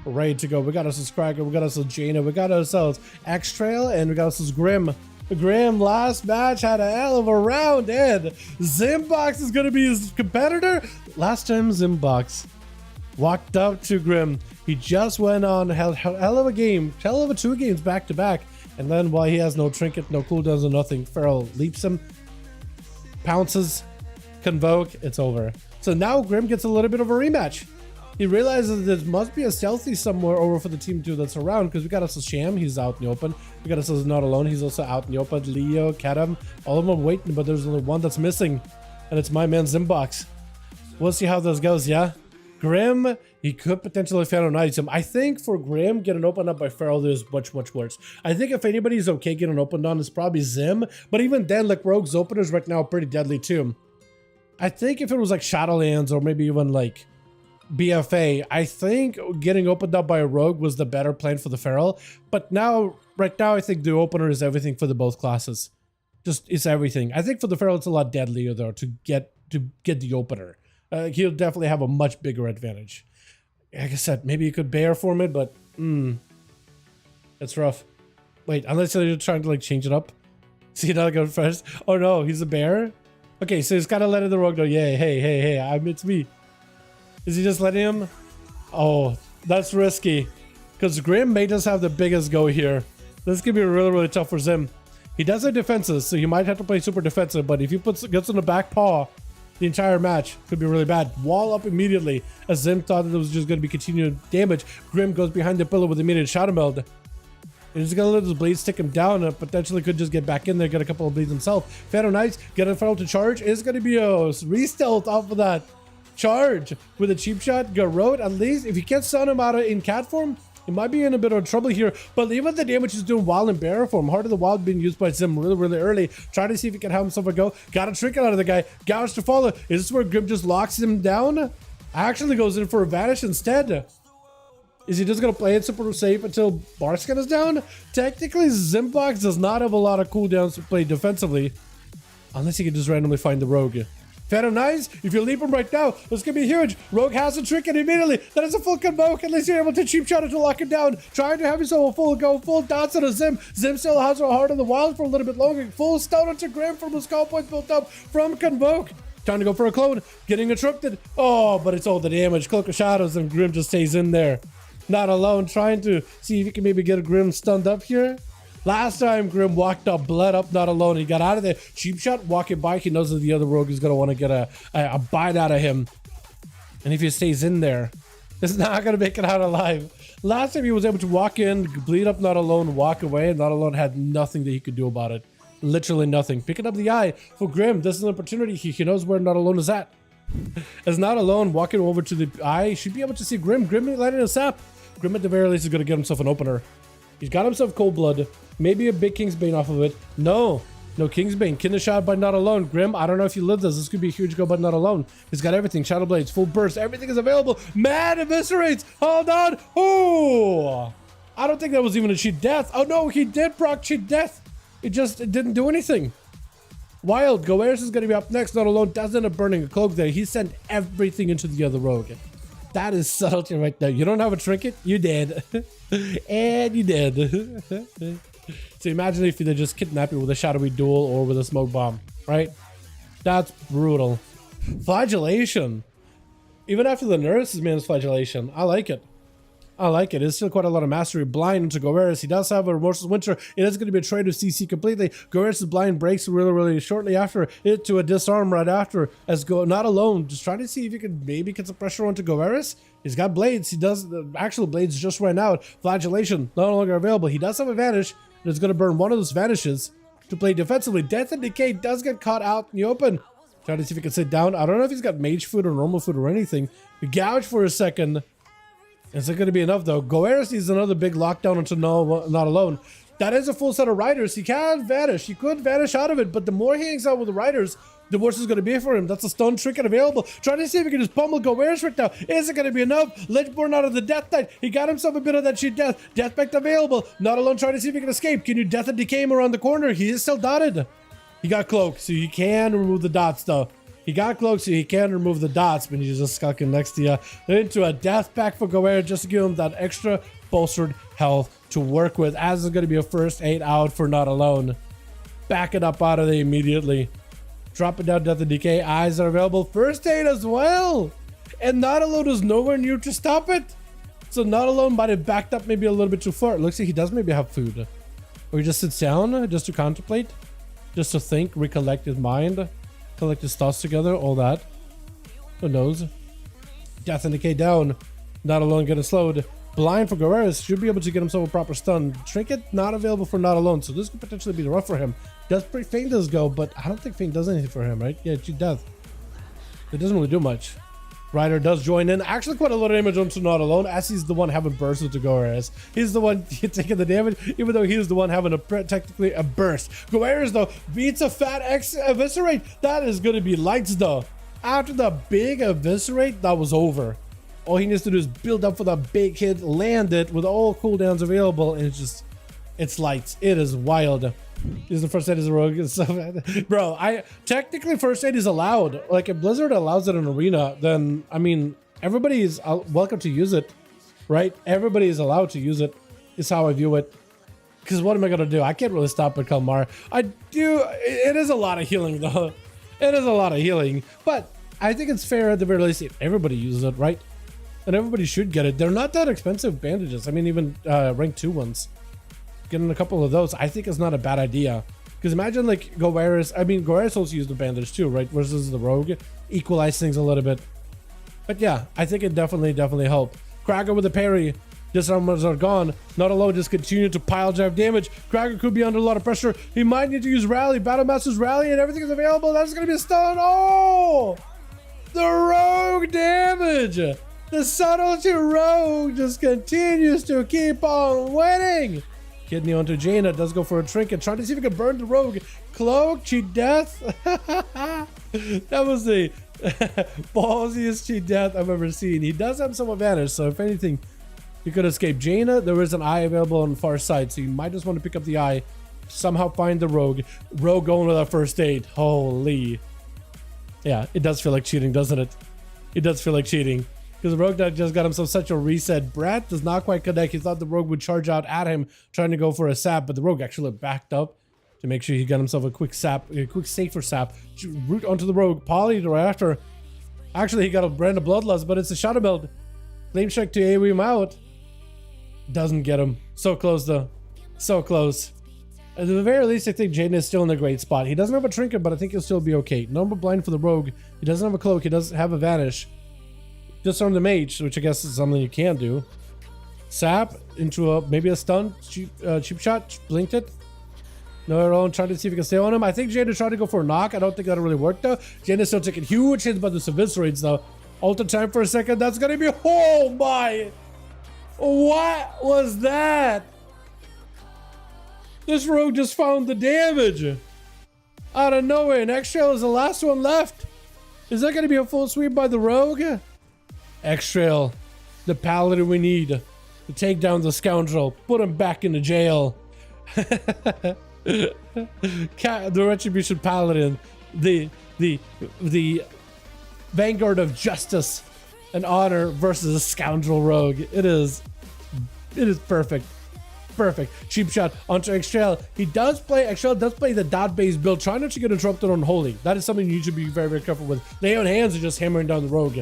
ready to go. We got ourselves Cracker, we got ourselves Jaina, we got ourselves X-Trail, and we got ourselves Grim. Grim last match had a hell of a round, and Zimbox is going to be his competitor. Last time Zimbox walked up to Grim, he just went on hell of a game, hell of a 2 games back to back, and then while he has no trinket, no cooldowns or nothing, Feral leaps him, pounces, convoke, it's over. So now Grim gets a little bit of a rematch. He realizes there must be a stealthy somewhere over for the team 2 that's around, because we got us a Sham, he's out in the open. We got us a Not Alone, he's also out in the open. Leo, Kadam, all of them waiting, but there's only one that's missing, and it's my man Zimbox. We'll see how this goes, yeah? Grim, he could potentially Phantom Knight him. I think for Grim, getting opened up by Feral is much worse. I think if anybody's okay getting opened on, it's probably Zim, but even then, like, Rogue's openers right now are pretty deadly too. I think if it was like Shadowlands or maybe even like BFA, I think getting opened up by a Rogue was the better plan for the Feral. But now, right now, I think the opener is everything for the both classes. Just, it's everything. I think for the Feral, it's a lot deadlier though to get the opener. He'll definitely have a much bigger advantage. Like I said, maybe you could bear form it, but it's rough. Wait, unless you're trying to like change it up. See that go first? Oh no, he's a bear. Okay, so he's kind of letting the Rogue know, yeah, hey, it's me. Is he just letting him? Oh, that's risky. Because Grim may just have the biggest go here. This could be really tough for Zim. He does have defenses, so you might have to play super defensive, but if he gets on the back paw, the entire match could be really bad. Wall up immediately, as Zim thought that it was just going to be continued damage. Grim goes behind the pillar with immediate Shadow Meld. He's gonna let his blades stick him down and potentially could just get back in there, get a couple of bleeds himself. Phantom Knights, get a Feral to charge. It's gonna be a re-stealth off of that charge with a cheap shot. Garrote, at least, if you can't stun him out in cat form, he might be in a bit of trouble here. But even the damage he's doing Wild and Bear form, Heart of the Wild being used by Zim really early. Trying to see if he can have himself a go. Got a trinket out of the guy. Gouge to follow. Is this where Grim just locks him down? Actually goes in for a vanish instead. Is he just going to play it super safe until Barskin is down? Technically, Zimbox does not have a lot of cooldowns to play defensively. Unless he can just randomly find the Rogue. Phantom Knights, if you leap him right now, this could be huge. Rogue has a trinket immediately. That is a full convoke. At least you're able to cheap shot it to lock him down. Trying to have himself a full go, full dots on a Zim. Zim still has a Heart of the Wild for a little bit longer. Full stun onto Grim from his call points built up from convoke. Trying to go for a clone. Getting interrupted. Oh, but it's all the damage. Cloak of Shadows and Grim just stays in there. Not alone, trying to see if you can maybe get a Grim stunned up here. Last time Grim walked up, bled up, not alone. He got out of there. Cheap shot, walking by. He knows that the other Rogue is going to want to get a bite out of him. And if he stays in there, he's not going to make it out alive. Last time he was able to walk in, bleed up, not alone, walk away. Not alone had nothing that he could do about it. Literally nothing. Picking up the eye for Grim. This is an opportunity. He knows where Not Alone is at. As Not Alone walking over to the eye, should be able to see Grim. Grim lighting a sap. Grim at the very least is going to get himself an opener. He's got himself Cold Blood. Maybe a big Kingsbane off of it. No Kingsbane. Kinder shot by Not Alone. Grim, I don't know if you live this. This could be a huge go, but Not Alone. He's got everything. Shadow Blades, full burst. Everything is available. Mad eviscerates. Hold on. Oh, I don't think that was even a cheat death. Oh no, he did proc cheat death. It didn't do anything. Wild. Goeris is going to be up next. Not Alone does end up burning a cloak there. He sent everything into the other Rogue. That is subtlety right there. You don't have a trinket? You did. And you did. So imagine if they just kidnap you with a shadowy duel or with a smoke bomb, right? That's brutal. Flagellation. Even after the nerfs, this man's flagellation. I like it. It's still quite a lot of mastery. Blind into Goeris. He does have a Remorseless Winter. It is going to be a trade of CC completely. Goeris' blind breaks really shortly after it to a disarm right after. As Not Alone, just trying to see if you can maybe get some pressure onto Goeris. He's got blades. He does the actual blades just ran out. Flagellation no longer available. He does have a vanish. And it's going to burn one of those vanishes to play defensively. Death and Decay does get caught out in the open. Trying to see if he can sit down. I don't know if he's got mage food or normal food or anything. We gouge for a second. Is it going to be enough though? Goeris needs another big lockdown into Not Alone. That is a full set of riders. He can vanish. He could vanish out of it, but the more he hangs out with the riders, the worse it's going to be for him. That's a stun trinket available. Trying to see if he can just pummel Goeris right now. Is it going to be enough? Ledgeborn out of the Death Knight. He got himself a bit of that cheat death. Death Pact available. Not Alone trying to see if he can escape. Can you Death and Decay him around the corner? He is still dotted. He got Cloak, so you can remove the dots though. He got cloak, so he can remove the dots, but he's just skulking next to you. Into a death pack for Goer just to give him that extra bolstered health to work with, as is going to be a first aid out for Not Alone. Back it up out of there immediately. Drop it down, Death and Decay. Eyes are available. First aid as well. And Not Alone is nowhere near to stop it. So Not Alone might have backed up maybe a little bit too far. It looks like he does maybe have food. Or he just sits down just to contemplate. Just to think, recollect his mind. Collect his thoughts together, all that. Who knows? Death and Decay down. Not Alone getting slowed. Blind for Guerreras should be able to get himself a proper stun. Trinket not available for Not Alone, so this could potentially be rough for him. Does Feint does go, but I don't think Feint does anything for him, right? Yeah, she does. It doesn't really do much. Ryder does join in. Actually, quite a lot of damage onto Not Alone, as he's the one having burst with the Guerreras. He's the one taking the damage, even though he's the one having technically a burst. Guerreras, though, beats a fat Eviscerate. That is going to be lights, though. After the big Eviscerate, that was over. All he needs to do is build up for the big hit, land it with all cooldowns available, and it's lights. It is wild. Is the first aid is a rogue. Bro, technically first aid is allowed. Like if Blizzard allows it in arena, then I mean everybody is welcome to use it, right? Everybody is allowed to use it. Is how I view it. Because what am I gonna do? I can't really stop at Kalmar. I do. It is a lot of healing though. It is a lot of healing, but I think it's fair at the very least if everybody uses it, right? And everybody should get it. They're not that expensive bandages. I mean, even rank 2 ones. Getting a couple of those, I think, is not a bad idea. Because imagine like Goeris. I mean, Goeris also used the bandage too, right? Versus the rogue, equalize things a little bit. But yeah, I think it definitely helped. Krager with the parry. Disarmers are gone. Not Alone just continue to pile drive damage. Krager could be under a lot of pressure. He might need to use rally. Battlemaster's rally, and everything is available. That's gonna be a stun. Oh, the rogue damage. The Subtlety rogue just continues to keep on winning. Kidney onto Jaina, does go for a trinket, trying to see if he can burn the rogue. Cloak, cheat death. That was the ballsiest cheat death I've ever seen. He does have some advantage, so if anything, he could escape. Jaina, there is an eye available on the far side, so you might just want to pick up the eye, somehow find the rogue. Rogue going with our first aid. Holy. Yeah, it does feel like cheating, doesn't it? It does feel like cheating. Because the rogue just got himself such a reset. Brett does not quite connect. He thought the rogue would charge out at him, trying to go for a sap, but the rogue actually backed up to make sure he got himself a quick sap, a quick safer sap. Root onto the rogue. Polly right after. Actually, he got a brand of bloodlust, but it's a shadow build. Flame check to AoE him out. Doesn't get him. So close though. So close. At the very least, I think Jaden is still in a great spot. He doesn't have a trinket, but I think he'll still be okay. Number blind for the rogue. He doesn't have a cloak. He doesn't have a vanish. Disarm the mage, which I guess is something you can do. Sap into maybe a stun. Cheap shot. Blinked it. No arrow. Trying to see if he can stay on him. I think Jaden tried to go for a knock. I don't think that'll really work though. Jaden's still taking huge hits by the eviscerates though. Alter time for a second. That's gonna be. Oh my! What was that? This rogue just found the damage out of nowhere, and X-Trail is the last one left. Is that gonna be a full sweep by the rogue? X-Trail, the paladin we need to take down the scoundrel, put him back into jail. The Retribution Paladin, the vanguard of justice and honor versus a scoundrel rogue. It is perfect. Perfect. Cheap shot onto X-Trail. X-Trail does play the dot-based build, trying not to get interrupted on Holy. That is something you need to be very, very careful with. Lay on hands are just hammering down the rogue.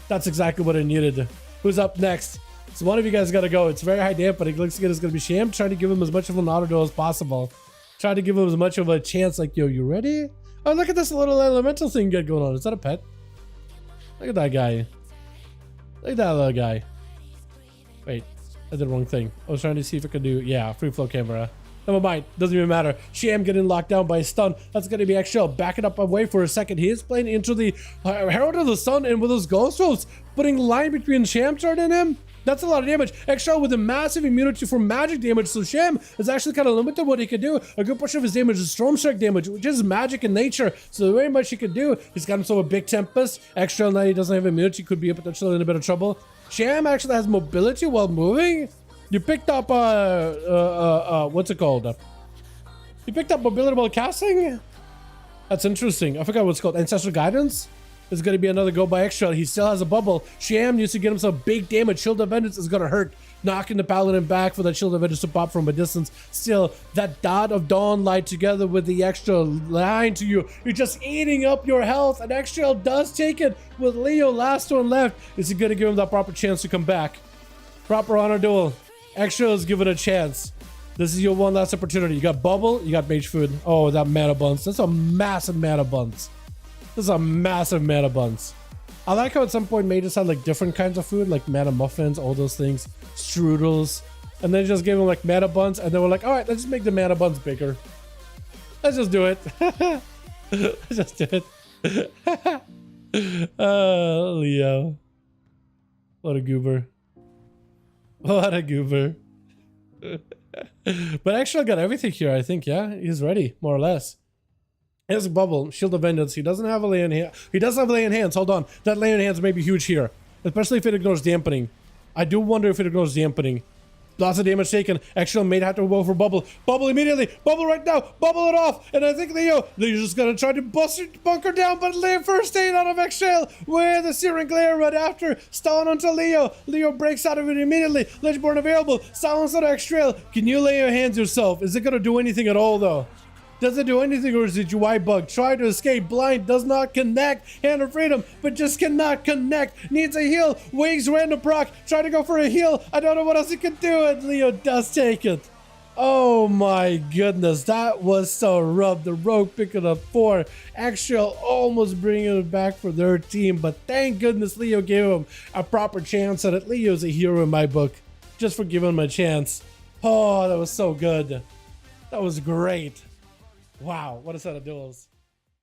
That's exactly what I needed. Who's up next? So one of you guys got to go. It's very high damp, but it looks like it's going to be Sham, trying to give him as much of an auto duel as possible. Trying to give him as much of a chance, like, yo, you ready? Oh, look at this little elemental thing going on. Is that a pet? Look at that guy. Look at that little guy. Wait, I did the wrong thing. I was trying to see if I could do, yeah, free flow camera. Never mind, doesn't even matter. Sham getting locked down by a stun. That's going to be X-Shell. Back it up away for a second. He is playing into the Herald of the Sun, and with those ghost rolls, putting line between Sham Shard and him. That's a lot of damage. X-Shell with a massive immunity for magic damage, so Sham is actually kind of limited what he can do. A good portion of his damage is Storm Strike damage, which is magic in nature, so very much he could do. He's got himself a big Tempest. X-Shell now he doesn't have immunity, could be potentially in a bit of trouble. Sham actually has mobility while moving. You picked up, what's it called? You picked up mobility while casting? That's interesting. I forgot what it's called. Ancestral Guidance? Is going to be another go by extra. He still has a bubble. Sham used to get himself big damage. Shield of Vengeance is going to hurt. Knocking the Paladin back for that Shield of Vengeance to pop from a distance. Still, that Dot of Dawn light together with the extra line to you. You're just eating up your health. And Extrail does take it with Leo last one left. Is he going to give him that proper chance to come back? Proper honor duel. Extrail is given a chance. This is your one last opportunity. You got bubble, you got mage food. Oh, that mana buns. That's a massive mana buns. This is a massive mana buns. I like how at some point mages had like different kinds of food, like mana muffins, all those things, strudels, and then just gave them like mana buns, and they were like, all right, let's just make the mana buns bigger. Let's just do it. Let's just do it. Leo. What a goober. What a goober. But actually I got everything here, I think. Yeah, he's ready, more or less. He has a bubble, Shield of Vengeance. He doesn't have a lay in hand. He does have lay in hands. Hold on. That lay in hands may be huge here, especially if it ignores dampening. I do wonder if it ignores dampening. Lots of damage taken. Actually, may have to go for bubble. Bubble immediately. Bubble right now. Bubble it off. And I think Leo's just gonna try to bust it, bunker down, but Leo first aid out of Extrail with the Searing Glare right after. Stalling onto Leo. Leo breaks out of it immediately. Lichborn available. Silence out of Extrail. Can you lay your hands yourself? Is it gonna do anything at all though? Does it do anything, or is it UI bug? Try to escape. Blind does not connect. Hand of Freedom, but just cannot connect. Needs a heal. Wings random proc. Try to go for a heal. I don't know what else he can do, and Leo does take it. Oh my goodness, that was so rough. The Rogue picking up 4. Extrail almost bringing it back for their team, but thank goodness Leo gave him a proper chance, and Leo's a hero in my book. Just for giving him a chance. Oh, that was so good. That was great. Wow, what a set of duels.